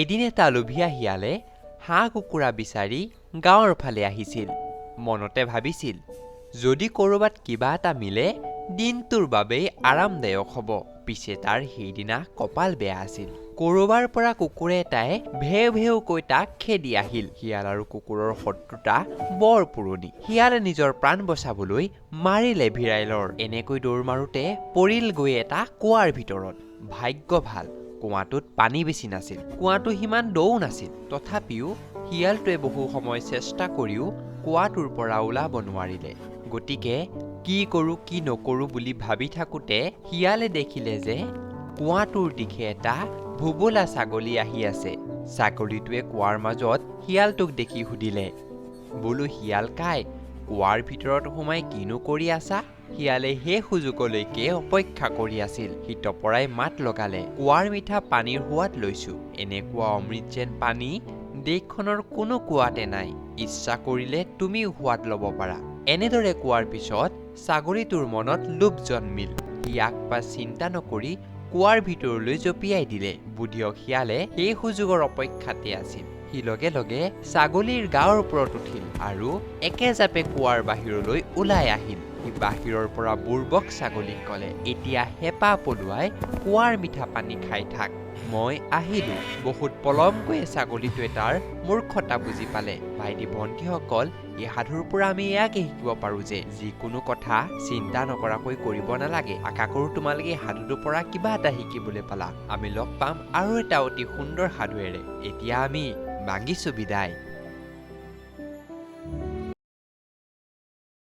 এদিন এটা লোভীয়া শিয়ালে হাঁহ কুকুৰা বিচাৰি গাঁৱৰ ফালে আহিছিল। মনতে ভাবিছিল, যদি ক'ৰবাত কিবা এটা মিলে দিনটোৰ বাবেই আৰামদায়ক হ'ব। পিছে তাৰ সেইদিনা কপাল বেয়া আছিল। ক'ৰবাৰ পৰা কুকুৰ এটাই ভেও ভেওকৈ তাক খেদি আহিল। শিয়াল আৰু কুকুৰৰ শত্ৰুতা বৰ পুৰণি। শিয়ালে নিজৰ প্ৰাণ বচাবলৈ মাৰিলে ভিৰাইলৰ। এনেকৈ দৌৰ মাৰোতে পৰিল গৈ এটা কুৱাৰ ভিতৰত। ভাগ্য ভাল, কুৱাটোত পানী বেছি নাছিল। কুৱাটো সিমান দৌ নাছিল। তথাপিও শিয়ালটোৱে বহু সময় চেষ্টা কৰিও কুৱাটোৰ পৰা ওলাব নোৱাৰিলে। গতিকে কি কৰোঁ কি নকৰোঁ বুলি ভাবি থাকোঁতে শিয়ালে দেখিলে যে কুৱাটোৰ দিশে এটা ভোবোলা ছাগলী আহি আছে। ছাগলীটোৱে কুৱাৰ মাজত শিয়ালটোক দেখি সুধিলে, বোলো শিয়াল কাই, কুৱাৰ ভিতৰত সোমাই কিনো কৰি আছা? শিয়ালে সেই সুযোগলৈকে অপেক্ষা কৰি আছিল। সি টপৰাই মাত লগালে, কুৱাৰ মিঠা পানীৰ সোৱাদ লৈছোঁ। এনেকুৱা অমৃত যেন পানী দেশখনৰ কোনো কুৱাতে নাই। ইচ্ছা কৰিলে তুমিও সোৱাদ ল'ব পাৰা। এনেদৰে কোৱাৰ পিছত ছাগলীটোৰ মনত লোভ জন্মিল। সি আগপাছ চিন্তা নকৰি কুৱাৰ ভিতৰলৈ জঁপিয়াই দিলে। বুধিয়ক শিয়ালে সেই সুযোগৰ অপেক্ষাতে আছিল। সি লগে লগে ছাগলীৰ গাৰ ওপৰত উঠিল আৰু একেজাপে কুৱাৰ বাহিৰলৈ ওলাই আহিল। সি বাহিৰৰ পৰা বুৰ্বক ছাগলীক ক'লে, এতিয়া হেঁপাহ পলুৱাই কুৱাৰ মিঠা পানী খাই থাক, মই আহিলোঁ। বহুত পলমকৈয়ে ছাগলীটোৱে তাৰ মূৰ্খতা বুজি পালে। ভাইটি ভণ্টিসকল, এই সাধুৰ পৰা আমি এয়াকে শিকিব পাৰোঁ যে যিকোনো কথা চিন্তা নকৰাকৈ কৰিব নালাগে। আশা কৰোঁ তোমালোকে এই সাধুটোৰ পৰা কিবা এটা শিকিবলৈ পালা। আমি লগ পাম আৰু এটা অতি সুন্দৰ সাধুৱেৰে। এতিয়া আমি মাগিছোঁ বিদায়।